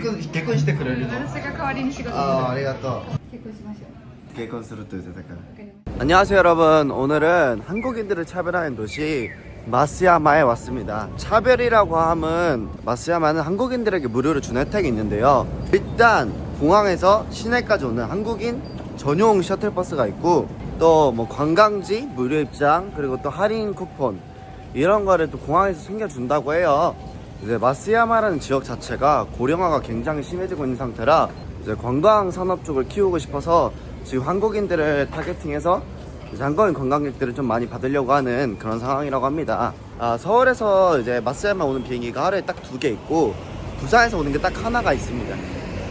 結婚してくれるの？私が代わりに仕事する。ありがとう。結婚しましょう。 結婚すると言ってたから。 わかりました。 안녕하세요 여러분. 오늘은 한국인들을 차별하는 도시 마쓰야마에 왔습니다. 차별이라고 함은 마쓰야마는 한국인들에게 무료로 준 혜택이 있는데요. 일단 공항에서 시내까지 오는 한국인 전용 셔틀버스가 있고 또 뭐 관광지 무료 입장 그리고 또 할인 쿠폰 이런 거를 또 공항에서 챙겨준다고 해요. 이제 마쓰야마라는 지역 자체가 고령화가 굉장히 심해지고 있는 상태라 이제 관광 산업 쪽을 키우고 싶어서 지금 한국인들을 타겟팅해서 이제 한국인 관광객들을 좀 많이 받으려고 하는 그런 상황이라고 합니다. 서울에서 이제 마쓰야마 오는 비행기가 하루에 딱 2개 있고 부산에서 오는 게 딱 하나가 있습니다.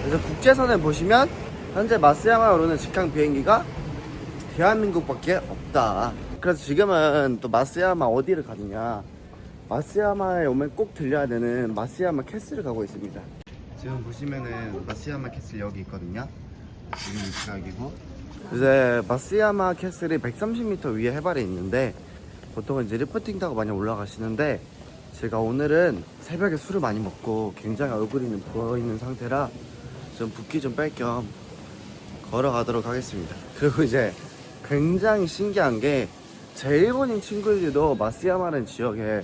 그래서 국제선을 보시면 현재 마쓰야마 오르는 직항 비행기가 대한민국밖에 없다. 그래서 지금은 또 마쓰야마 어디를 가느냐, 마쓰야마에 오면 꼭 들려야 되는 마쓰야마 캐슬을 가고 있습니다. 지금 보시면은 마쓰야마 캐슬 여기 있거든요. 지금 위치가 여기고 이제 마쓰야마 캐슬이 130m 위에 해발에 있는데 보통은 이제 리프팅 타고 많이 올라가시는데 제가 오늘은 새벽에 술을 많이 먹고 굉장히 얼굴이 부어있는 상태라 좀 붓기 좀 뺄 겸 걸어가도록 하겠습니다. 그리고 이제 굉장히 신기한 게 제 일본인 친구들도 마쓰야마라는 지역에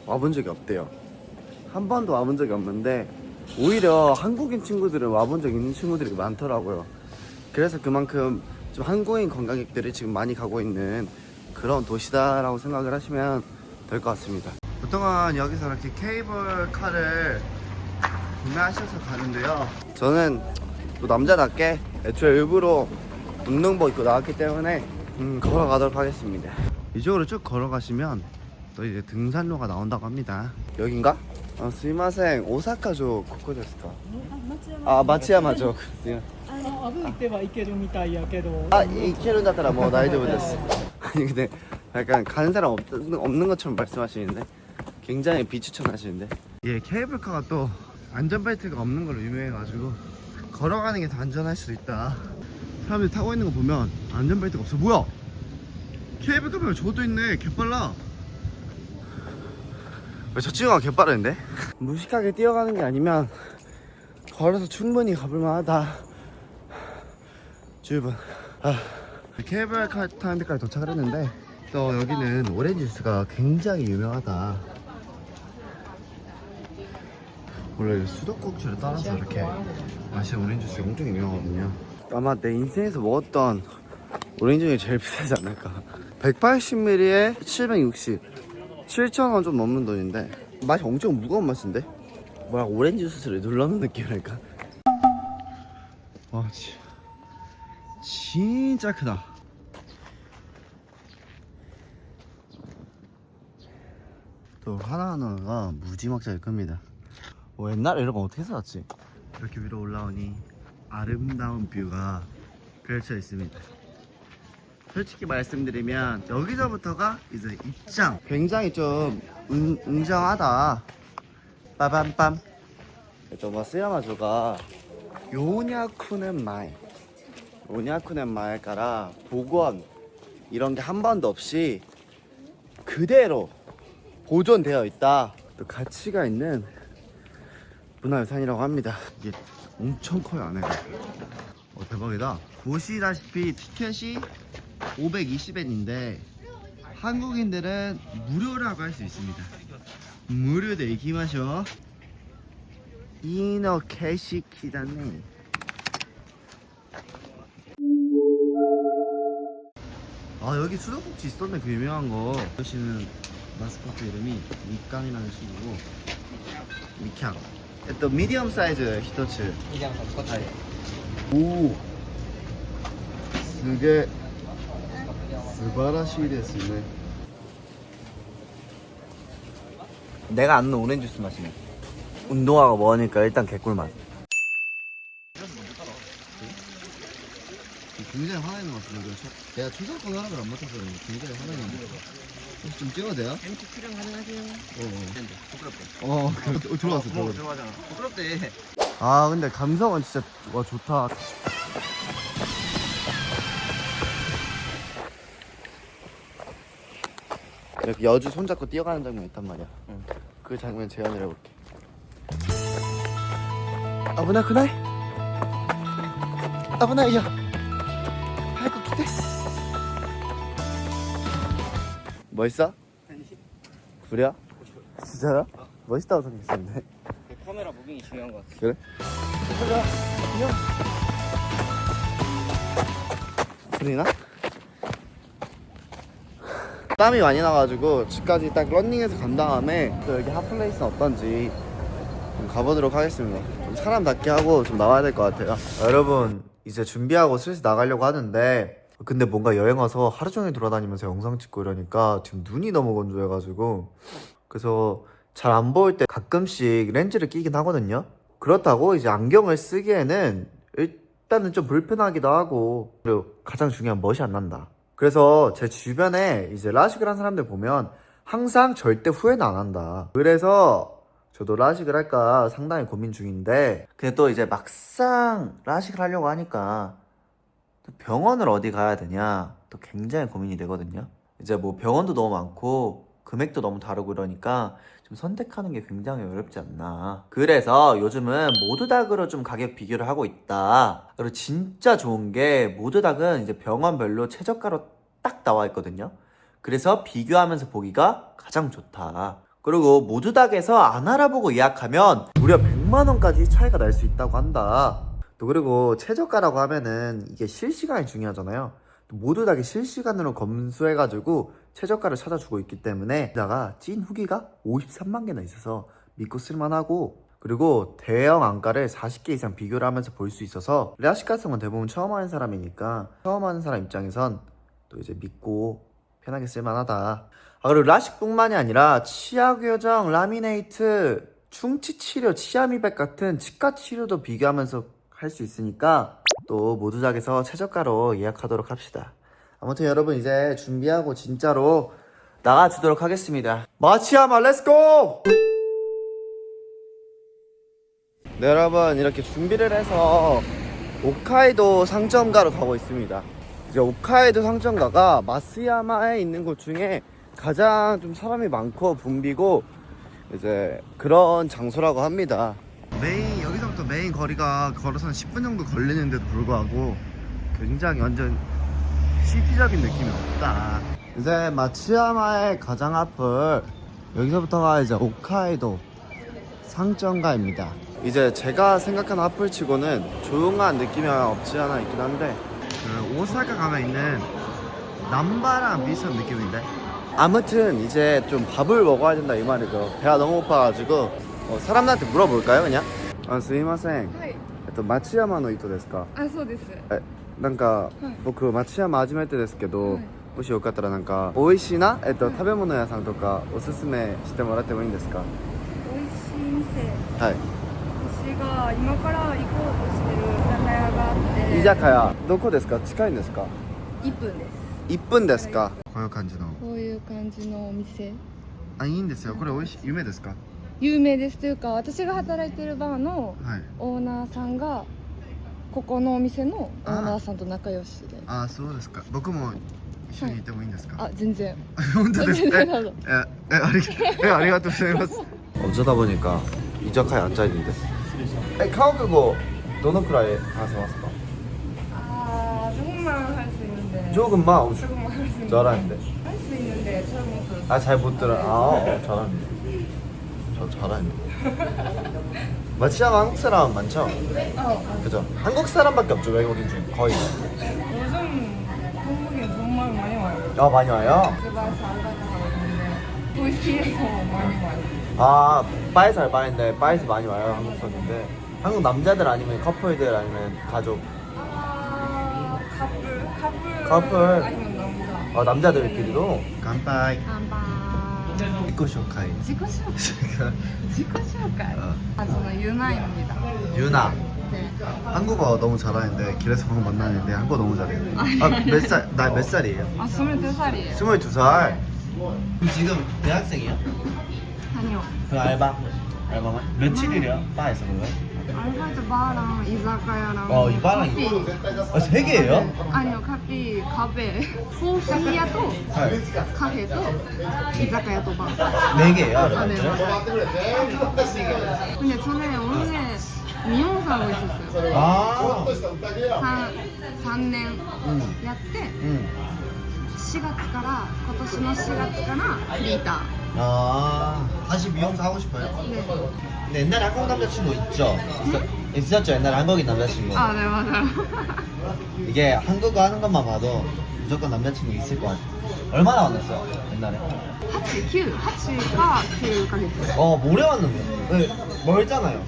와본 적이 없대요. 한 번도 와본 적이 없는데 오히려 한국인 친구들은 와본 적 있는 친구들이 많더라고요. 그래서 그만큼 좀 한국인 관광객들이 지금 많이 가고 있는 그런 도시다라고 생각을 하시면 될 것 같습니다. 보통은 여기서 이렇게 케이블카를 구매하셔서 가는데요. 저는 또 남자답게 애초에 일부러 운동복 입고 나왔기 때문에 걸어가도록 하겠습니다. 이쪽으로 쭉 걸어가시면 또 이제 등산로가 나온다고 합니다. 여긴가? 스미마셍. 오사카죠 코코ですか? 마츠야마죠. 歩いては行けるみたいやけど。行けるんだったらもう大丈夫です. 아니 근데 약간 가는 사람 없는 것처럼 말씀하시는데 굉장히 비추천하시는데. 예, 케이블카가 또 안전벨트가 없는 걸로 유명해가지고 걸어가는 게 더 안전할 수도 있다. 사람들이 타고 있는 거 보면 안전벨트가 없어. 뭐야? 케이블카 보면 저것도 있네. 개빨라. 왜 저 친구가 개빠른데? 무식하게 뛰어가는 게 아니면 걸어서 충분히 가볼만 하다. 주분. 케이블카 타는 데까지 도착을 했는데 또 여기는 오렌지 주스가 굉장히 유명하다. 원래 수도꼭지를 따라서 이렇게 마시는 오렌지 주스가 엄청 유명하거든요. 아마 내 인생에서 먹었던 오렌지 중에 제일 비싸지 않을까. 180ml에 760, 7,000원 좀 넘는 돈인데 맛이 엄청 무거운 맛인데? 뭐야, 오렌지 주스를 눌러놓은 느낌이랄까? 와, 진짜 크다. 또 하나하나가 무지막지하게 큽니다. 옛날에 이런 거 어떻게 살았지? 이렇게 위로 올라오니 아름다운 뷰가 펼쳐 있습니다. 솔직히 말씀드리면 여기서부터가 이제 입장. 굉장히 좀 웅장하다. 빠밤빰. 또 마쓰야마조가 요냐쿠넨 마에から 복원 이런 게 한 번도 없이 그대로 보존되어 있다. 또 가치가 있는 문화유산이라고 합니다. 이게 엄청 커요, 안에가. 대박이다. 보시다시피 티켓이 520엔인데 한국인들은 무료라고 할 수 있습니다. 무료で行きましょう. 이노 캐시키다네. 여기 수도꼭지 있었네, 그 유명한 거. 여기는 마스코트 이름이 미깡이라는 친구고, 미캉. 또 미디엄 사이즈 히토츠. 미디엄 사이즈こっちで 오, すげえ素晴らしいですね. 내가 아는 오렌지 주스 맛이네. 운동하고 먹으니까 일단 개꿀맛. 굉장히 화나는 것 같은데. 내가 초상권 하나를 안 맡아서 굉장히 화나는데. 혹시 좀 찍어도 돼요? MC 출연 가능하세요? 부끄럽대. 들어왔어. 들어가잖아. 부끄럽대. 근데 감성은 진짜 좋다. 이렇게 여주 손잡고 뛰어가는 장면이 있단 말이야. 그 장면 재현을 해볼게. 危なくない？危ないよ。早く来て。멋있어? 그래? 진짜로? 멋있다고 생각했는데. 카메라 무빙이 중요한 것 같아. 그래? 가자. 안녕. 소리나? 땀이 많이 나가지고 집까지 딱 런닝해서 간 다음에 또 여기 핫플레이스는 어떤지 좀 가보도록 하겠습니다. 좀 사람답게 하고 좀 나와야 될 것 같아요. 여러분 이제 준비하고 슬슬 나가려고 하는데 근데 뭔가 여행 와서 하루 종일 돌아다니면서 영상 찍고 이러니까 지금 눈이 너무 건조해가지고 그래서 잘 안 보일 때 가끔씩 렌즈를 끼긴 하거든요. 그렇다고 이제 안경을 쓰기에는 일단은 좀 불편하기도 하고 그리고 가장 중요한 멋이 안 난다. 그래서 제 주변에 이제 라식을 한 사람들 보면 항상 절대 후회는 안 한다. 그래서 저도 라식을 할까 상당히 고민 중인데 근데 또 이제 막상 라식을 하려고 하니까 또 병원을 어디 가야 되냐 또 굉장히 고민이 되거든요. 이제 뭐 병원도 너무 많고 금액도 너무 다르고 이러니까 좀 선택하는 게 굉장히 어렵지 않나. 그래서 요즘은 모드닥으로 좀 가격 비교를 하고 있다. 그리고 진짜 좋은 게 모드닥은 이제 병원별로 최저가로 딱 나와 있거든요. 그래서 비교하면서 보기가 가장 좋다. 그리고 모드닥에서 안 알아보고 예약하면 무려 100만 원까지 차이가 날 수 있다고 한다. 또 그리고 최저가라고 하면은 이게 실시간이 중요하잖아요. 모두닥이 실시간으로 검수해가지고 최저가를 찾아주고 있기 때문에 게다가 찐 후기가 53만 개나 있어서 믿고 쓸만하고 그리고 대형 안가를 40개 이상 비교를 하면서 볼 수 있어서 라식 같은 건 대부분 처음 하는 사람이니까 처음 하는 사람 입장에선 또 이제 믿고 편하게 쓸만하다. 그리고 라식뿐만이 아니라 치아 교정, 라미네이트, 충치 치료, 치아 미백 같은 치과 치료도 비교하면서 할 수 있으니까 또 모두작에서 최저가로 예약하도록 합시다. 아무튼 여러분 이제 준비하고 진짜로 나가주도록 하겠습니다. 마치야마 렛츠고! 네 여러분 이렇게 준비를 해서 홋카이도 상점가로 가고 있습니다. 이제 홋카이도 상점가가 마쓰야마에 있는 곳 중에 가장 좀 사람이 많고 붐비고 이제 그런 장소라고 합니다. 여기서부터 메인 거리가 걸어서 한 10분 정도 걸리는데도 불구하고 굉장히 완전 시티적인 느낌이 없다. 이제 마츠야마의 가장 앞을 여기서부터가 이제 홋카이도 상점가입니다. 이제 제가 생각하는 앞을치고는 조용한 느낌이 없지 않아 있긴 한데 그 오사카 가면 있는 남바랑 비슷한 느낌인데 아무튼 이제 좀 밥을 먹어야 된다 이 말이죠. 배가 너무 고파가지고 사람들한테 물어볼까요 그냥? 아, すいません。はい。松山の糸ですか？あ、そうです。なんか、僕松山初めてですけど、もしよかったらなんか美味しいな食べ物屋さんとかおすすめしてもらってもいいんですか？美味しい店。はい。私が今から行こうとしてる居酒屋があって。居酒屋どこですか？近いんですか1分です。1分ですか？こういう感じの。こういう感じのお店。あ、いいんですよ。これ美味しい有名ですか？有名ですというか私が働いてるバーのはい。オーナーさんがここのお店のオーナーさんと仲良しで。あ、そうですか。僕も一緒に行ってもいいんですか？あ、全然。本当ですか？全然どうぞ。ありがとうございます。어쩌다 보니까 이자카에 앉아 있는데. 한국어 どのくらい話せますか? 아, 조금만 할 수 있는데. 조금만. 조금만 할 수 있는데. 잘하는데. 할 수 있는데 잘 못 들었어. 아, 잘 못 들어. 잘하는데. 저 잘하는데. 마치야마 한국 사람 많죠? 그죠? 한국 사람밖에 없죠, 외국인 중에 거의. 요즘 한국인 정말 많이 와요. 아, 많이 와요? 그 바에서 알바를 하고 있는데 도시에서 많이 와요. 아, 바에서 알바인데 바에서 많이 와요, 한국 사람인데. 한국 남자들 아니면 커플들 아니면 가족? 아, 커플 커플. 아니면 남자. 아, 남자들끼리도? 간파이. 간바. 이코쇼카이. 지코쇼카이. 아, 저는 유나입니다. 유나. 네. 한국어 너무 잘하는데 길에서 방금 만나는데 한국어 너무 잘해요. 아, 몇 살이에요? 아, 22살이에요. 22살. 지금 대학생이요? 아니요. 그 알바만? 며칠이래요? 바에서 그거요? 알바이트 바랑 이자카야랑 이 바랑 커피. 아, 3개예요? 아니요, 커피, 카페, 커피야도 카페도 이자카야도 바. 4개예요? 아, 네, 맞아요. 근데 전에 오늘 ミヨンさんが一緒ですよ。아 3年 응. やって 응. 4月から今年の4月からフリータ 아 다시 미용사 하고 싶어요? ーで 근데 옛날에 한국 남자친구 있죠? 있었죠? 옛날에 한국인 남자친구 あ、ね、まだ 이게 한국어 하는 것만 봐도 무조건 남자친구 있을 것 같아. 얼마나 만났어요? 옛날에? 8、9、8か9ヶ月 오래 왔는데. 네, 멀잖아요.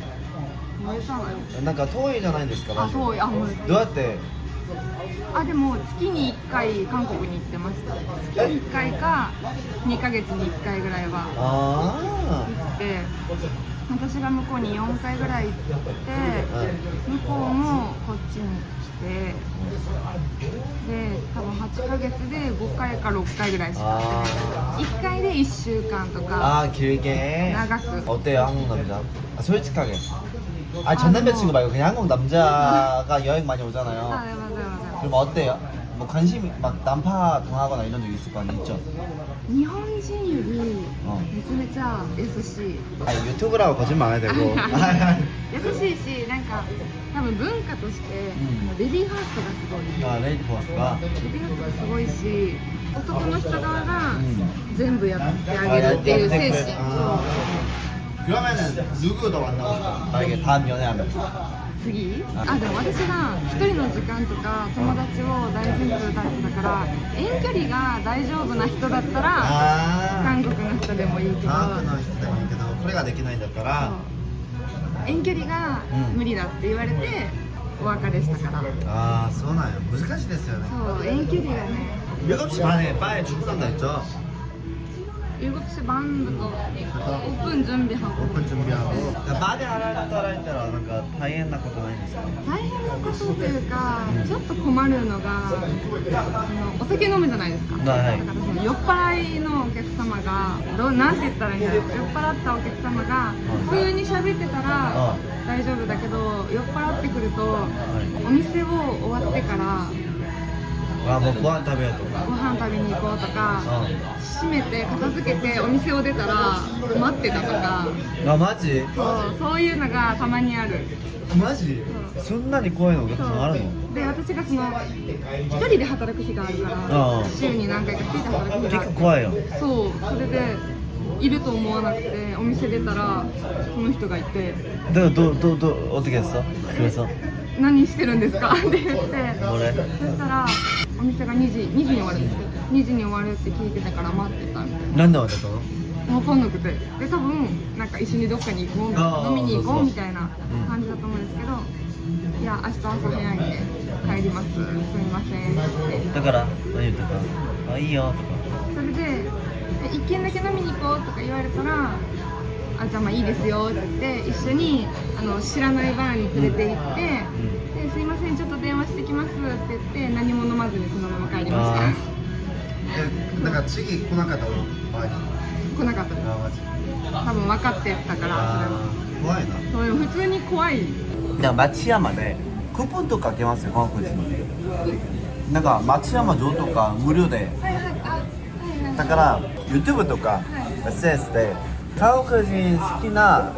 燃えさない 뭔가遠いじゃないですか. あ、遠い。あ、もう どうやって? あ、でも月に1回韓国に行ってました。月に1回か2ヶ月に1回ぐらいは 아. 行って、私が向こうに4回ぐらい行って向こうもこっちに来て、で多分8ヶ月で5回か6回ぐらいしか会ってない。1回で1週間とか 아, 길게. 長く 어때요, 한국 남자? 아, 솔직하게. 아, 전 남자친구 말고 그냥 한국 남자가 여행 많이 あ、 오잖아요. 맞아요 맞아요. 그럼 어때요? 뭐 관심이 막 난파 당하거나 이런 적 있을 거 아니에요? 있죠? 日本人よりめちゃめちゃ優しい。 아니 유튜브라고 거짓말 안 해도 되고 優しいし、なんか多分文化としてレディーファーストがすごい。 아 레이디 버스가 レディーファーストがすごいし、男の人側が全部やってあげるっていう精神。 아. 그러면은 누구 더 만나고 싶어? 만약에 다음 연애하면 次、あ、でも私が一人の時間とか友達を大事にするタイプだから、遠距離が大丈夫な人だったら 아 韓国の人でもいいけど、 한국의人でもいいけどこれができないんだったら遠距離が無理だって言われてお別れしたから。 아, そうなんよ.難しいですよね. そう、遠距離がね、 7시 반에 바에 출근한다 했죠? 7시 반だとオープン準備하고 오픈 준비하고. 바에働いたらなんか大変なことないんですか? 大変なことというか、ちょっと困るのが、そのお酒飲むじゃないですか。はいだからその酔っ払いのお客様がなんて言ったらいいんだろう。酔っ払ったお客様が普通に喋ってたら大丈夫だけど、酔っ払ってくるとお店を終わってから 아, 뭐ご飯食べようとか. ご飯食べに行こうとか、閉めて片付けてお店を出たら待ってたとか、 아, 마지? そういうのがたまにある。 마지? そんなに怖いのがあるの? で、私がその一人で働く日があるから週に何回か一人で働く日がある。結構怖いよ. そう、それでいると思わなくてお店出たらその人がいて、 어떻게 했어? 그래서? 何してるんですかって言って、 뭐래? そしたらお店が2時に終わるんですけど、2時に終わるって聞いてたから待ってたみたいな。 なんで渡ったの? 分かんなくて、で多分なんか一緒にどっかに行こうみたいな、飲みに行こうみたいな感じだと思うんですけど、いや明日朝早いんで帰ります、すみませんって。だから何言ってた? あ、いいよとか. それで一軒だけ飲みに行こうとか言われたら、あ、じゃあまあいいですよって言って一緒に知らないバーに連れて行って、ですいませんちょっと電話してきますって言って何も飲まずにそのまま帰りました。なんか次来なかったの? 来なかったです。多分分かってたから。怖いな。そう普通に怖い。なんか松山でクーポンとかあげますよ、韓国人に。なんか松山城とか無料で。だから YouTube とか SNS で韓国人好きな、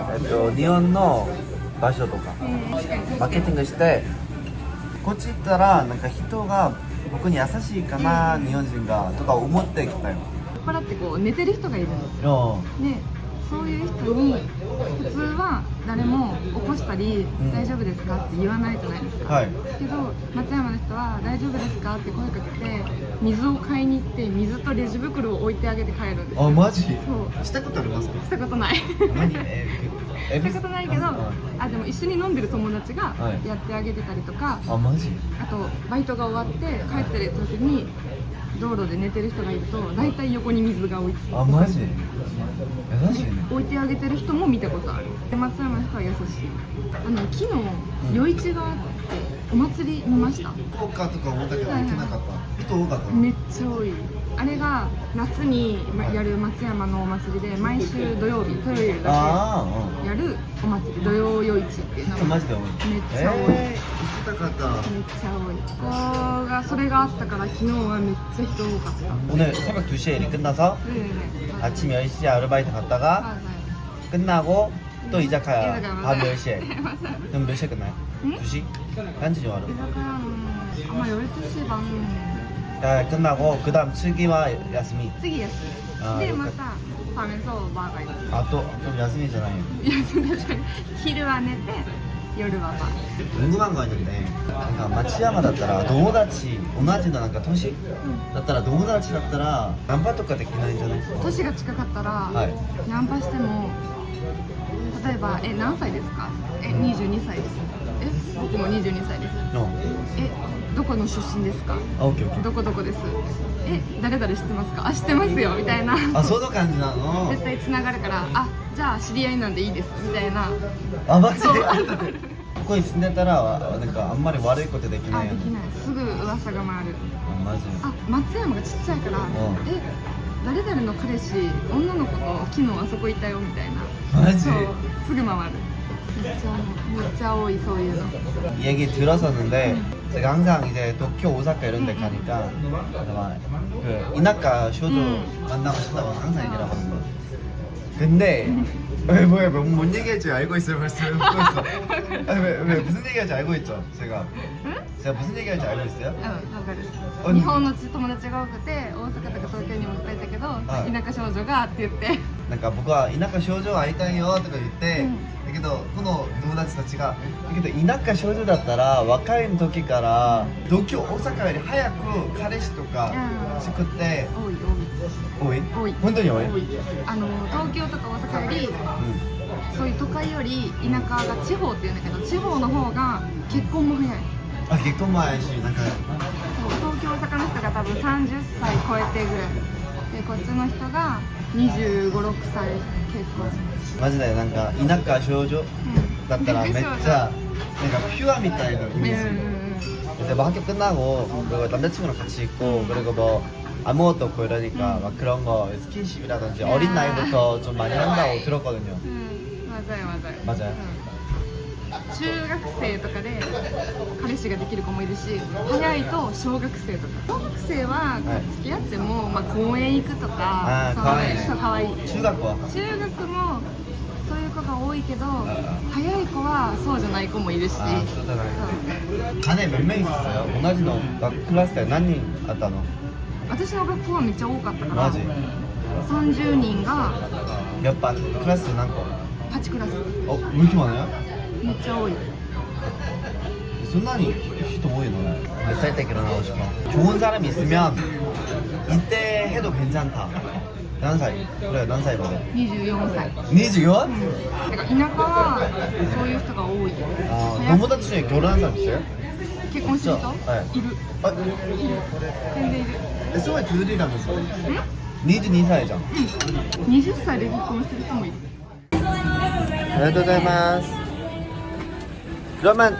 日本の場所とかマーケティングしてこっち行ったらなんか人が僕に優しいかな、日本人がとか思ってきたよ。酔っ払ってこう寝てる人がいるんですよ。でそういう人に普通は誰も起こしたり、大丈夫ですかって言わないじゃないですか、けど松山の人は大丈夫ですかって声かけて水を買いに行って水とレジ袋を置いてあげて帰るんですよ。あ、マジ？そうしたことありますか？したことない何？したことないけど、あ、でも一緒に飲んでる友達がやってあげてたりとか、あ、マジ？あとバイトが終わって帰ってる時に道路で寝てる人がいると大体横に水が置いてあ、マジ？優しいね。置いてあげてる人も見たことある。で松山の人は優しい。昨日夜市があってお祭り見ました。福岡とか思ったけど行けなかった。人多かったの？めっちゃ多い。あれが夏にやる松山のお祭りで毎週土曜日、土曜日だけやるお祭り、土曜夜市っていう名前。マジで多い。めっちゃ多い。行きたかった。めっちゃ多い。ここがそれがあったから昨日はめっちゃ人多かった。 오늘 새벽 2시에 일이 끝나서 네네. 아침 10시에 아르바이트 갔다가 맞아요. 끝나고 또 이자카야 이자카야, 밤 맞아요. 10시에. 맞아요. 그럼 몇 시에 끝나요? 응? 2시? 딴지 좀 알아. 居酒屋のまあ 12시 반 야, 끝나고 그 다음 츠기와 야스미. 次休み 아, で 요 また밤에서 바ーがいる 아, 또 좀 야스미잖아요. 休んでる昼は寝て夜はバー 궁금한 거 있는데, 그러니까 마치야마 だったら 도모다치, 同じのなんか都市だったら 도모다치 だったら 난파 とかできないんじゃない？年が近かったら、はいナンパしても例えば何歳ですか22歳です僕も22歳ですのどこの出身ですかあ、オッケーオッケどこどこです誰々知ってますか知ってますよみたいなー。あ、その感じなの？絶対つながるからじゃあ知り合いなんでいいですみたいなあ、マジで？そうここに住んでたらなんかあんまり悪いことできないよね。できないすぐ噂が回るあ、マジで。松山がちっちゃいから誰々の彼氏女の子と昨日あそこいたよみたいなマジ？そうすぐ回るめっちゃ多いそういうの 얘기 들었었는데 제가 항상 이제 도쿄, 오사카 이런 데 가니까 그 이나카 쇼조 만나고 싶다고 항상 얘기를 하거든요. 근데 뭔 얘기할지 알고 있어요 벌써. 웃고 있어. 아니, 왜 무슨 얘기할지 알고 있죠 제가. 제가 무슨 얘기할지 알고 있어요? わかるあ日本の友達が多くて大阪とか東京にもいっぱいいたけどはい田舎少女がって言ってなんか僕は田舎少女会いたいよとか言って、だけどこの友達たちがだけど田舎少女だったら若い時から東京大阪より早く彼氏とか作って多い多い本当に多い、東京とか大阪よりそういう都会より田舎が地方っていうんだけど地方の方が結婚も早いあ、結婚も早いしなんかそう東京大阪の人が多分30歳超えてぐらいでこっちの人が25、6歳結婚マジでなんか田舎少女だったらめっちゃなんかピュアみたいなイメージ이제 뭐 학교 끝나고 그리고 남자친구랑 같이 있고 그리고 뭐 아무것도 없고 이러니까 막 그런 거 스킨십이라든지 어린 나이부터 좀 많이 한다고 들었거든요. 맞아요 맞아요 맞아요. 中学生とかで彼氏ができる子もいるし早いと小学生とか小学生は付き合っても、まあ、公園行くとかかわいいね。かわいい中学は中学もそういう子が多いけど早い子はそうじゃない子もいるしそうじゃない반에 몇 명 있었어요? 同じのクラスで何人あったの？私の学校はめっちゃ多かったからマジ30人がやっぱクラス何個？ 8クラス 왜 이렇게 많아요? めっちゃ多い 순간이 히도 보이네. 몇 살 때 결혼하고 싶어? 좋은 사람이 있으면 이때 해도 괜찮다. 난 사이. 그래, 난 사이 맞아. 24歳 24? だから田舎はそういう人が多い 아, 너보다 중에 결혼한 사람 있어요? 結婚してる人、はいいる 아, 全然いる SOI 둘이라면서. ん 22살이잖아. 20歳で結婚してる人もいる 안녕하세요. 그러면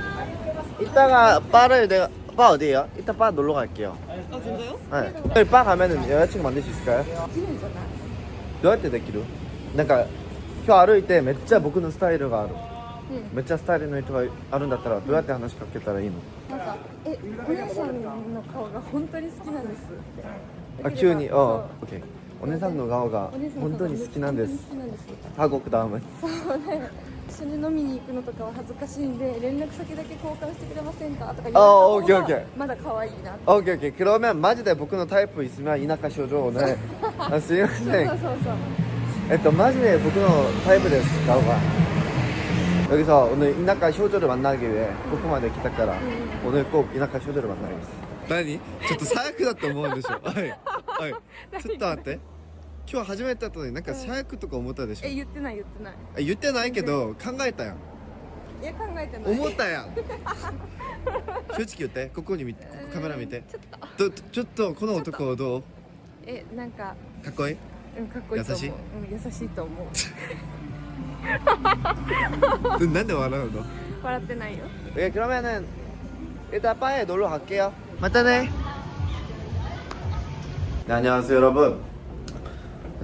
이따가 바를 바 어디에요? 이따 바 놀러 갈게요. 아 진짜요? 네. 오늘 바 가면은 여자친구 만들 수 있을까요? 綺麗じゃない 너한테 내기로. 그러니까 혀歩いてめっちゃ僕のスタイルがある。うんめっちゃスタイルの人があるんだったらどうやって話しかけたらいいの？なんかお姉さんの顔が本当に好きなんですあ、急に。オッケー。お姉さんの顔がお姉さんの顔本当に好きなんです。好きなんです韓国ダム。そうね一緒に飲みに行くのとかは恥ずかしいんで連絡先だけ交換してくれませんかとか言われたあ方オッケーオッケーがまだ可愛いな 오케이 오케이. 그러면 마지대僕のタイプ 있으면 이나카 쇼조 오늘. 아, すいません.そうそうそう 마지대 僕のタイプです. 가오가. 여기서 오늘 이나카 쇼조를 만나기 위해 도쿄마에 来たから 오늘 꼭 이나카 쇼조를 만나야겠어. 何? ちょっと最悪だと思うんでしょ。はい。はい。ちょっと待って。今日初めて会ったのになんか最悪とか思ったでしょ。言ってない言ってない言ってないけど考えたやん。いや考えてない思ったやん。正直言って。ここに見て、カメラ見て。ちょっとこの男どう？なんかかっこいい？かっこいいと思う優しい優しいと思うなんで笑うの？笑ってないよ 예, 그러면은 일단 바에 놀러 갈게요. 맞다네. 네, 안녕하세요, 여러분.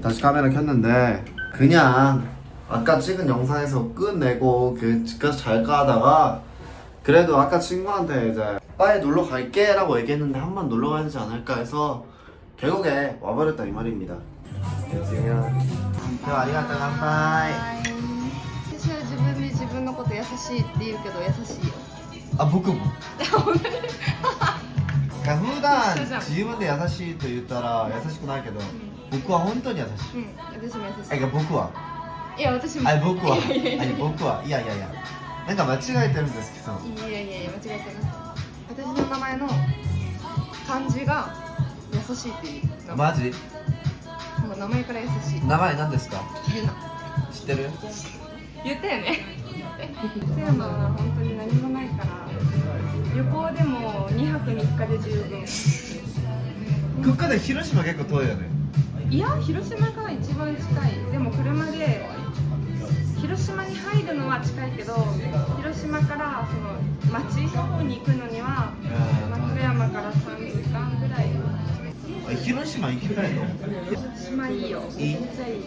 다시 카메라 켰는데 그냥 아까 찍은 영상에서 끝내고 그 집까지 잘까 하다가 그래도 아까 친구한테 이제 바에 놀러 갈게라고 얘기했는데 한 번 놀러 가야 되지 않을까 해서 결국에 와버렸다 이 말입니다. 안녕. 아리가또 간바이. こと優しいって言うけど優しいよ。あ、僕も本当に。普段自分で優しいと言ったら優しくないけど、僕は本当に優しい。うん、私も優しい。僕はいや、私も。僕はいやいやいやいや僕はいやいやいや、なんか間違えてるんですけど。いやいやいや、間違えてない。私の名前の漢字が優しいっていうの。マジ？もう名前から優しい。名前何ですか？言うな。知ってる？言ったよね。富山は本当に何もないから、旅行でも2泊3日で十分。ここで広島結構遠いよね。いや、広島から一番近い。でも車で広島に入るのは近いけど、広島からその町の方に行くのには松山から3時間ぐらい。広島行きたいの？広島いいよ。いい？めっちゃい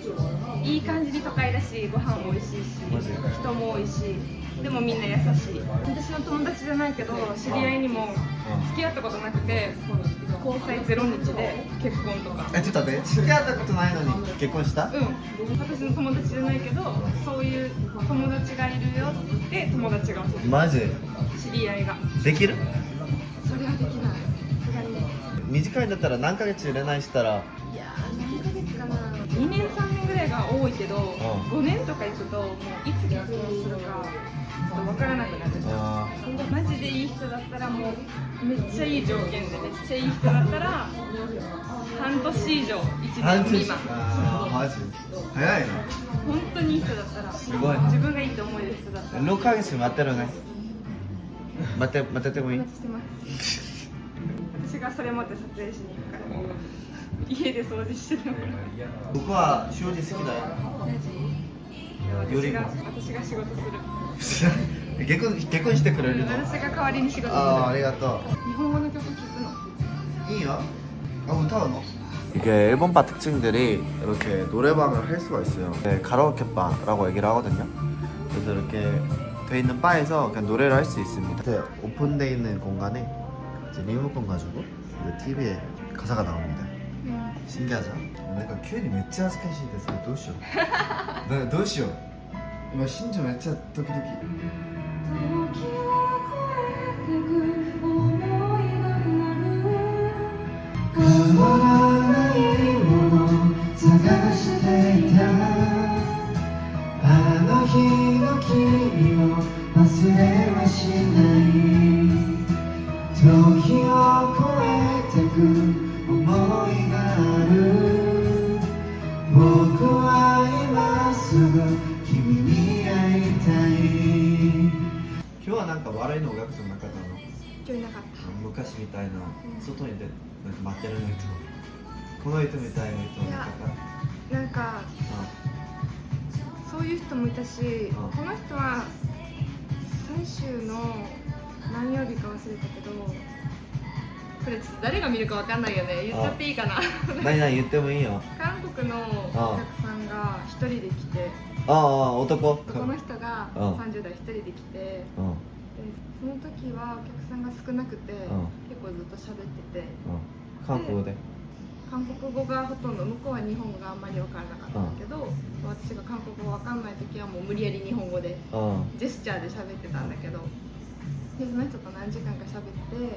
い。いい感じに都会だし、ご飯も美味しいし、マジ？人も多いし、でもみんな優しい。私の友達じゃないけど、知り合いにも付き合ったことなくて、交際0日で結婚とか。ちょっと待って、付き合ったことないのに結婚した？うん。私の友達じゃないけど、そういう友達がいるよって友達が教えて。マジ？知り合いが。できる？それはできない。さすがに。短いんだったら何ヶ月恋愛したら？いやー、何ヶ月かな。2年3年ぐらいが多いけど、5年とか行くともういつ結婚するかちょっと分からなくなる。マジでいい人だったらもうめっちゃいい条件でめっちゃいい人だったら半年以上、1年未満。マジ？早いな。本当にいい人だったら、すごい。自分がいいと思える人だったら。6ヶ月待ってるね。待っててもいい？お待ちしてます。私がそれ持って撮影しに行くから、家で掃除してるのから。僕は正直好きだよ。私が仕事する。結婚してくれるの？私が代わりに仕事する。ありがと日本語の曲聴くの？う。いいよ. 우타노? 이게 일본 바 특징들이 이렇게 노래방을 할 수가 있어요. 네, 가라오케 바라고 얘기를 하거든요. 그래서 이렇게 돼 있는 바에서 그냥 노래를 할 수 있습니다. 네, 오픈돼 있는 공간에 이제 리모컨 가지고 이제 TV에 가사가 나옵니다. 신기하죠? 내가 큐엔이 매치 하스카시 됐어. どうしよう. 네, どうしよう. 이거 심지어 매치 도끼도끼. 変わらないもの探していたあの日の君を忘れはしない時を超えてく想いがある僕は今すぐ君に会いたい今日はなんか笑いのお客さんなかったの？今日いなかった。昔みたいな外に出てなんか待ってるの人、この人みたいな人なかった？なんかそういう人もいたし、この人は最終の何曜日か忘れたけど、これちょっと誰が見るかわかんないよね。言っちゃっていいかな。何々言ってもいいよ。韓国のお客さんが一人で来て、男の人が30代一人で来て、でその時はお客さんが少なくて、結構ずっと喋ってて、韓国語で韓国語がほとんど、向こうは日本語があんまり分からなかったんだけど、私が韓国語分かんない時はもう無理やり日本語でジェスチャーで喋ってたんだけど、でその人と何時間か喋って、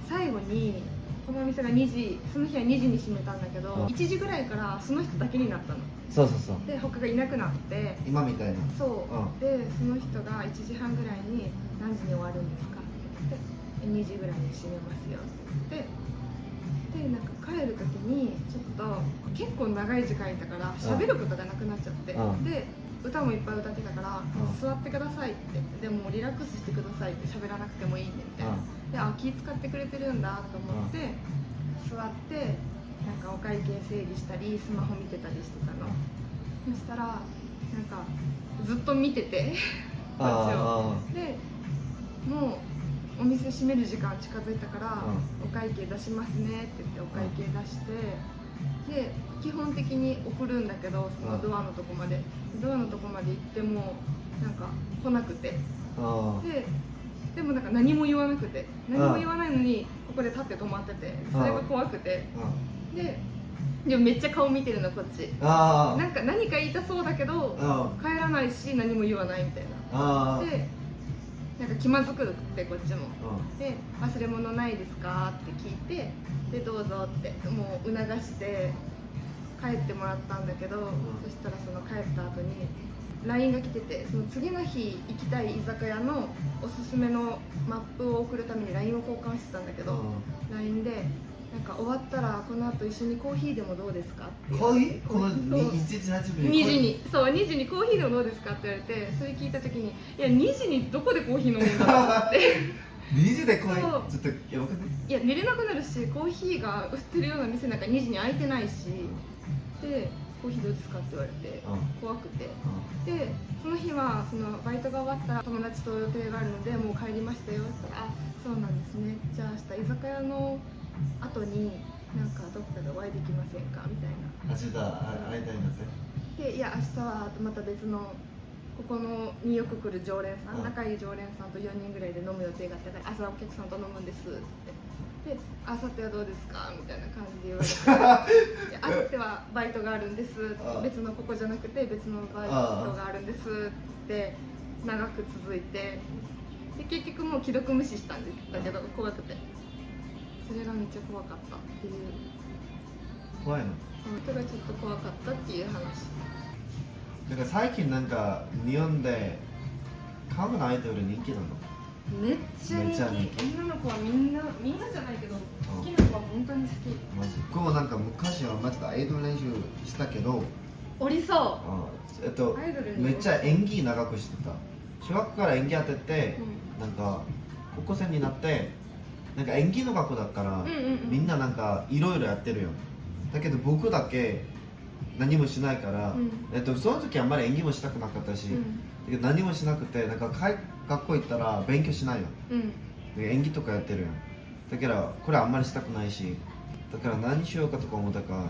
最後にこのお店が2時、その日は2時に閉めたんだけど、1時ぐらいからその人だけになったの。そうそうそう。で他がいなくなって、今みたいな。そう。でその人が1時半ぐらいに何時に終わるんですかって言って、2時ぐらいに閉めますよって言って。でなんか帰る時にちょっと結構長い時間いたから喋ることがなくなっちゃって、で歌もいっぱい歌ってたから、座ってくださいってでもリラックスしてくださいって喋らなくてもいいねみたいな、で気使ってくれてるんだと思って、座ってなんかお会計整理したりスマホ見てたりしてたの。そしたらなんかずっと見ててこっちを。でもうお店閉める時間近づいたから、お会計出しますねって言ってお会計出して、で基本的に送るんだけど、そのドアのとこまで行ってもなんか来なくて、でもなんか何も言わなくて、何も言わないのにここで立って止まってて、それが怖くて、でもめっちゃ顔見てるのこっち。なんか何か言いたそうだけど帰らないし何も言わないみたいな。あでなんか気まずくってこっちもあで忘れ物ないですかって聞いてでどうぞってもう促して帰ってもらったんだけど、そしたらその帰った後に LINE が来てて、その次の日行きたい居酒屋のおすすめのマップを送るために LINE を交換してたんだけど、LINE でなんか終わったらこの後一緒にコーヒーでもどうですかってコーヒーこのそう1時8分2時にそう2時にコーヒーでもどうですかって言われて、それ聞いた時にいや2時にどこでコーヒー飲むんだろうって2時でコーヒそうーちょっとやばくない？いや寝れなくなるし、コーヒーが売ってるような店なんか2時に開いてないし、でコーヒーどうですかって言われて怖くて、でその日はそのバイトが終わったら友達と予定があるのでもう帰りましたよって言ったら、あそうなんですね、じゃあ明日居酒屋の後になんかどっかでお会いできませんかみたいな。明日会いたいんだってでいや明日はまた別のここのによく来る常連さん、仲いい常連さんと4人ぐらいで飲む予定があって朝お客さんと飲むんですってで明後日はどうですかみたいな感じで言われて明後日はバイトがあるんです別のここじゃなくて別のバイトがあるんですって長く続いてで結局もう既読無視したんだけど怖くてそれがめっちゃ怖かったっていう怖いの？それがちょっと怖かったっていう話。なんか最近なんか日本で韓国のアイドル人気なの？めっちゃ人めっちゃ人気、女の子はみんなじゃないけど好きな子は本当に好き。マジ僕もなんか昔はマジでアイドル練習したけどおりそアイドルにめっちゃ演技長くしてた。小学校から演技当てて、うなんか高校生になってなんか演技の学校だから、うんうんうんみんななんかいろいろやってるよ。だけど僕だけ何もしないから、その時あんまり演技もしたくなかったし、だけど何もしなくてなんか学校行ったら勉強しないよ。で演技とかやってるよ。だからこれあんまりしたくないし、だから何しようかとか思ったから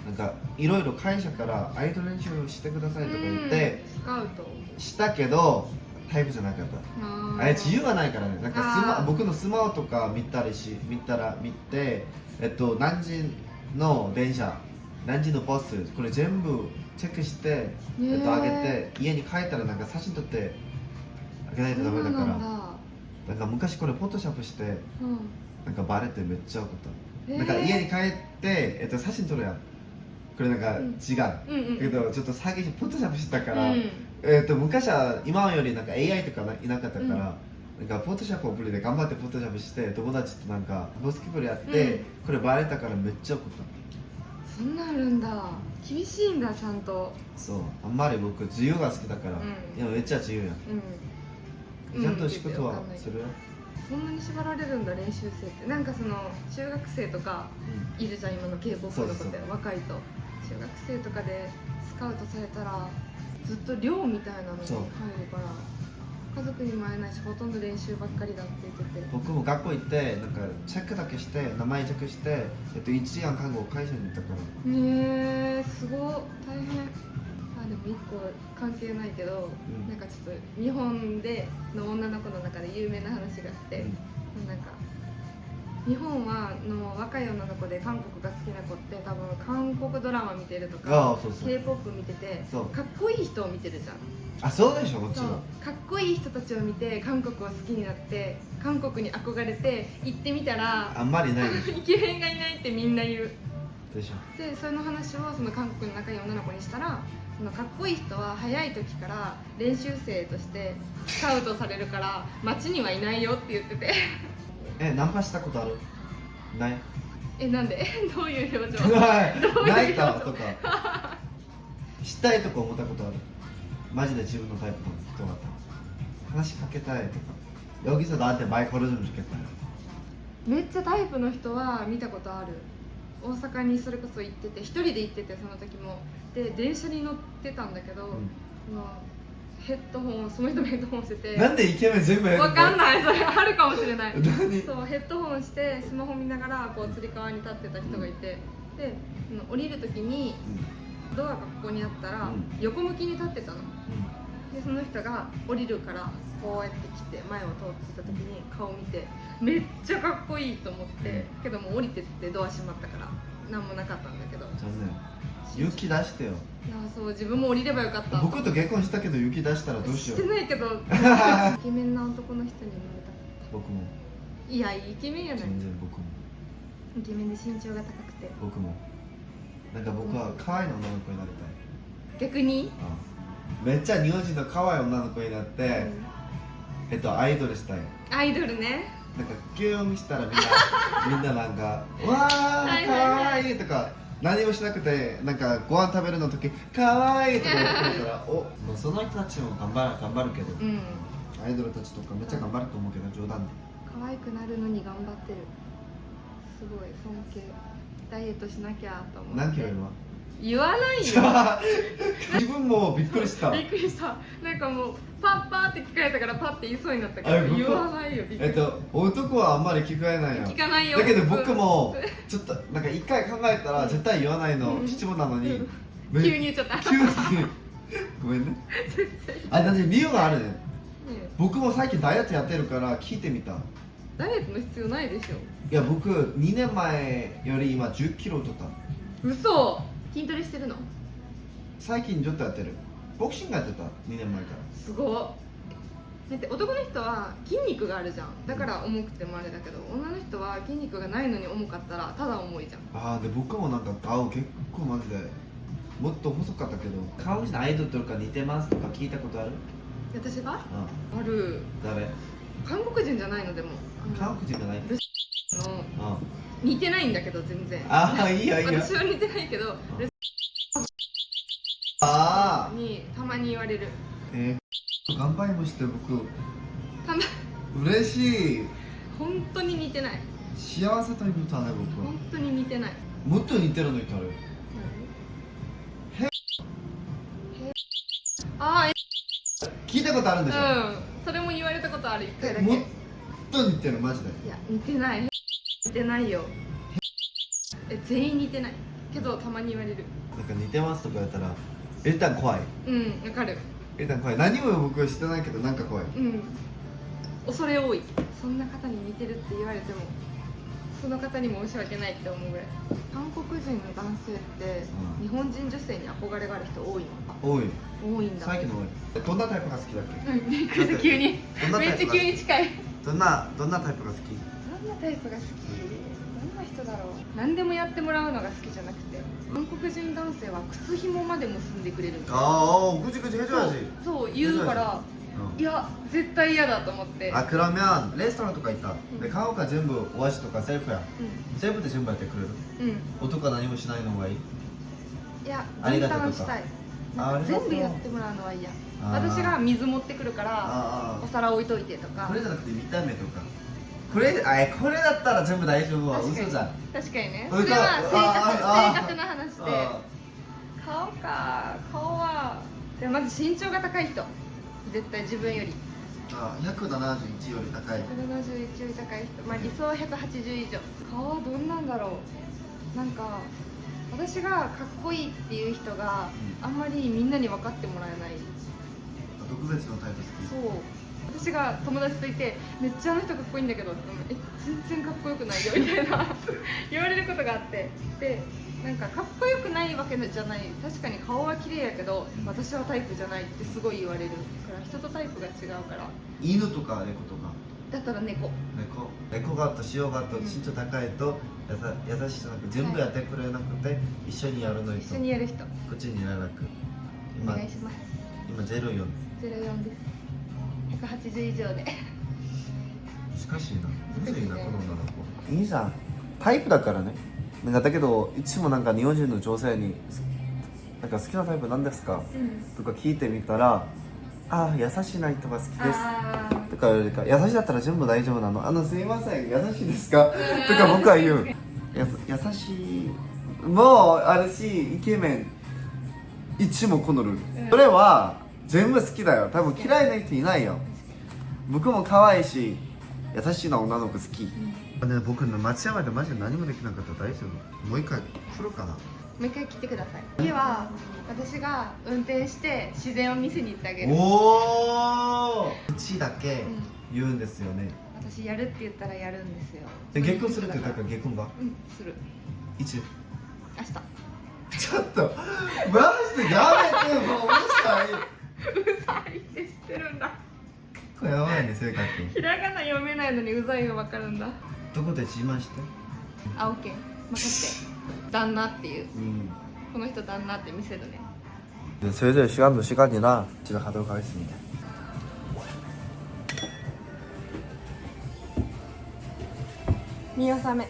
なんかいろいろ会社からアイドル練習してくださいとか言ってスカウトしたけどタイプじゃなかった。あれ自由がないからね。なんか僕のスマホとか見て何時の電車何時のバスこれ全部チェックして、あげて家に帰ったらなんか写真撮ってあげないとダメだから。なんか昔これフォトショップしてなんかバレてめっちゃ怒った。なんか家に帰って、写真撮るやん。これなんか違う。だけどちょっと最近フォトショップしてたから、昔は今よりなんか AI とかいなかったから、なんかフォトショップアプリで頑張ってフォトショップして友達となんかボスキプルやって、これバレたからめっちゃ怒った。そんなんあるんだ。厳しいんだちゃんと。そうあんまり僕自由が好きだから、いやめっちゃ自由やん。ちゃんと仕事はするよ。そんなに縛られるんだ練習生って。なんかその中学生とかいるじゃん、今の K-POP の子って若いと中学生とかでスカウトされたらずっと寮みたいなのに入るから家族にも会えないしほとんど練習ばっかりだって言ってて、僕も学校行ってなんかチェックだけして名前チェックして、1時間看護会社に行ったから。ねえすごい大変。でも一個関係ないけど、なんかちょっと日本の女の子の中で有名な話があって、なんか日本の若い女の子で韓国が好きな子って多分韓国ドラマ見てるとか K-POP 見ててかっこいい人を見てるじゃん。そうでしょもちろん。かっこいい人たちを見て韓国を好きになって韓国に憧れて行ってみたらあんまりないでしょイケメンがいないってみんな言うでしょ。でその話をその韓国の仲いい女の子にしたら、そのかっこいい人は早い時から練習生としてスカウトされるから街にはいないよって言っててナンパしたことある？ないなんでどういう表情ないかとかしたいとか思ったことある？マジで自分のタイプの人だったら話しかけたいとか여기서 나한테 말 걸어주면 좋겠다。めっちゃタイプの人は見たことある。大阪にそれこそ行ってて一人で行ってて、その時もで電車に乗ってたんだけど、その人もヘッドホンしてて、なんでイケメン全部ヘッドホン？わかんない、それあるかもしれない。何？そうヘッドホンしてスマホ見ながらこうつり革に立ってた人がいて、で降りる時にドアがここにあったら横向きに立ってたの。でその人が降りるからこうやって来て前を通ってた時に顔見てめっちゃかっこいいと思って、けどもう降りてってドア閉まったから何もなかったんだけど、残念。勇気出してよ。いやそう自分も降りればよかった。僕と結婚したけど勇気出したらどうししよう。てないけどイケメンな男の人に生まれた。僕もいやイケメンやない。全然僕もイケメンで身長が高くて。僕もなんか僕は可愛い女の子になりたい。逆にめっちゃ日本人の可愛い女の子になって、アイドルしたい。アイドルね。なんかキュンしたらみんななんか「わー可愛いとか何もしなくてなんかご飯食べるの時「可愛いとか言ってくれたらおもうその人たちも頑張るけど、うんアイドルたちとかめっちゃ頑張ると思うけど冗談で。可愛くなるのに頑張ってる。すごい尊敬。ダイエットしなきゃと思って。何キロ今？言わないよ。自分もびっくりした。びっくりした。なんかもうパッパーって聞かれたからパッて言いそうになったけどあれ僕言わないよ。びっくり男はあんまり聞かれないよ。聞かないよ。だけど僕もちょっとなんか一回考えたら絶対言わないの必要なのに急に言っちゃった。急にごめんね。あ、だって理由があるね。ね僕も最近ダイエットやってるから聞いてみた。ダイエットの必要ないでしょ。いや僕2年前より今10キロ取った。嘘。筋トレしてるの？最近ちょっとやってる。ボクシングやってた2年前から。すごっ。だって男の人は筋肉があるじゃん。だから重くてもあれだけど、女の人は筋肉がないのに重かったらただ重いじゃん。ああ、で僕もなんか顔結構マジでもっと細かったけど、顔にアイドルとか似てますとか聞いたことある？私が？うある。誰？韓国人じゃないのでも。韓国人じゃない？の似てないんだけど全然。ああ、いいよいいよ。私は似てないけど、ああ。にたまに言われる。乾杯もして僕たま嬉しい。本当に似てない。幸せということはね僕は。本当に似てない。もっと似てるの人ある。あ聞いたことあるんでしょ？あ、うん。それも言われたことある1回だけ。もっと似てるマジで。いや似てない。似てないよ。全員似てない。けどたまに言われる。なんか似てますとか言ったら一旦怖い。うん、わかる。一旦怖い。何も僕はしてないけどなんか怖い。うん。恐れ多い。そんな方に似てるって言われても、その方に申し訳ないって思うぐらい。韓国人の男性って、うん日本人女性に憧れがある人多いの？多い。多いんだ。最近の多い。どんなタイプが好きだっけ？うん、びっくりした急に。どんなタイプがめっちゃ急に近い。どんなタイプが好き？どんなタイプが好き？どんな人だろう。何でもやってもらうのが好きじゃなくて、韓国人男性は靴紐まで結んでくれるみたいな。ああ、ぐちぐちへじそうゃじ。そう言うから、いや絶対嫌だと思って。あ、그러면レストランとか行った。んで、韓国は全部お味とかセルフや。全部で全部やってくれる。うん。男は何もしないのがいい。いやあり分がとうとか担したい。あなんかありがとう全部やってもらうのは嫌。あー私が水持ってくるからあお皿置いといてとか。これじゃなくて見た目とか。これだったら全部大丈夫は確かに嘘じゃん。確かにね。嘘それはあ正確な話で。あ顔はでもまず身長が高い人。絶対自分より。171より高い。171より高い人。まあ理想は180以上。顔はどんなんだろう。なんか私がかっこいいっていう人があんまりみんなに分かってもらえない。特別のタイプ好き。そう。私が友達といてめっちゃあの人かっこいいんだけどって言っても全然かっこよくないよみたいな言われることがあって、でなんかかっこよくないわけじゃない。確かに顔は綺麗やけど私はタイプじゃないってすごい言われるから人とタイプが違うから。犬とか猫とか。だったら猫。猫がと塩がと身長高いと優しい人なく全部やってくれなくて一緒にやるの人。一緒にやる人。こっちにいらなく。お願いします。今04。04です。180以上で。難しいな。むずいなこの女の子。いいじゃん。タイプだからね。なんかだけどいつもなんか日本人の女性になんか好きなタイプなんですか、とか聞いてみたら、ああ優しいな人が好きですとかよりか、優しいだったら全部大丈夫なの。すいません優しいですかとか僕は言う。優しいもあるしイケメンいつも好る。それは全部好きだよ。多分嫌いな人いないよ。僕も可愛いし優しいな女の子好き。僕の間違えてマジで何もできなかったら大丈夫。もう一回来るかな。もう一回来てください。次は私が運転して自然を見せに行ってあげる。おお。うちだけ言うんですよね。私やるって言ったらやるんですよ。で結婚するって言ったから結婚は？うん、する。いつ？明日。ちょっとマジでやめてもううるさい。うざいって知ってるんだ。これやばいね性格。ひらがな読めないのにうざいがわかるんだ。どこで自慢して。あ、オッケー。任せて。旦那っていう。 この人旦那って見せるね。 네, 슬슬 시간도 시간이라 집에 가도록 하겠습니다. 미요사메.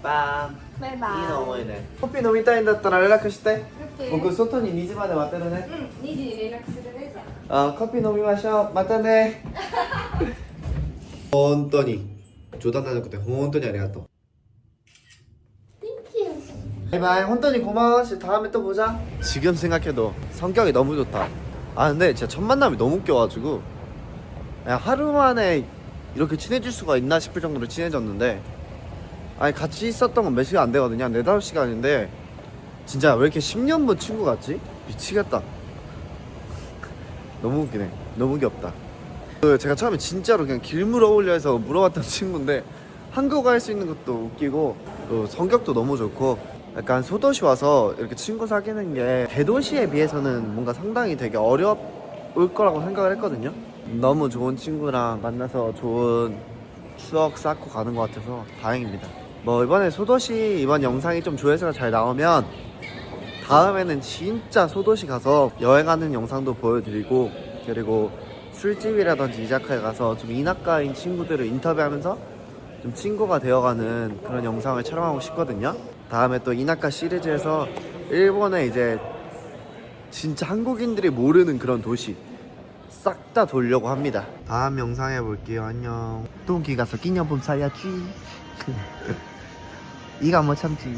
빵. 바이바이. いいの思い出。コピー飲みたいんだったら連絡して。オッケー。僕外に2時まで待ってるね。うん、2時に連絡するね、じゃあ。コピー飲みましょう。またね。本当に冗談じゃなくて本当にありがとう。 바이바이. 혼돈이 고마워. 다음에 또 보자. 지금 생각해도 성격이 너무 좋다. 아 근데 진짜 첫 만남이 너무 웃겨가지고 그냥 하루 만에 이렇게 친해질 수가 있나 싶을 정도로 친해졌는데, 아니 같이 있었던 건 몇 시간 안 되거든요. 한 4-5시간인데 진짜 왜 이렇게 10년분 친구 같지? 미치겠다. 너무 웃기네. 너무 귀엽다. 제가 처음에 진짜로 그냥 길 물어보려 해서 물어봤던 친구인데 한국어 할 수 있는 것도 웃기고 또 성격도 너무 좋고, 약간 소도시 와서 이렇게 친구 사귀는 게 대도시에 비해서는 뭔가 상당히 되게 어려울 거라고 생각을 했거든요. 너무 좋은 친구랑 만나서 좋은 추억 쌓고 가는 것 같아서 다행입니다. 뭐 이번에 소도시 이번 영상이 좀 조회수가 잘 나오면 다음에는 진짜 소도시 가서 여행하는 영상도 보여드리고, 그리고 술집이라든지 이자카에 가서 좀 이나카인 친구들을 인터뷰하면서 좀 친구가 되어가는 그런 영상을 촬영하고 싶거든요. 다음에 또 이나카 시리즈에서 일본에 이제 진짜 한국인들이 모르는 그런 도시 싹 다 돌려고 합니다. 다음 영상에 볼게요. 안녕. 똥기 가서 기념품 사야지. 이가 뭐 참지.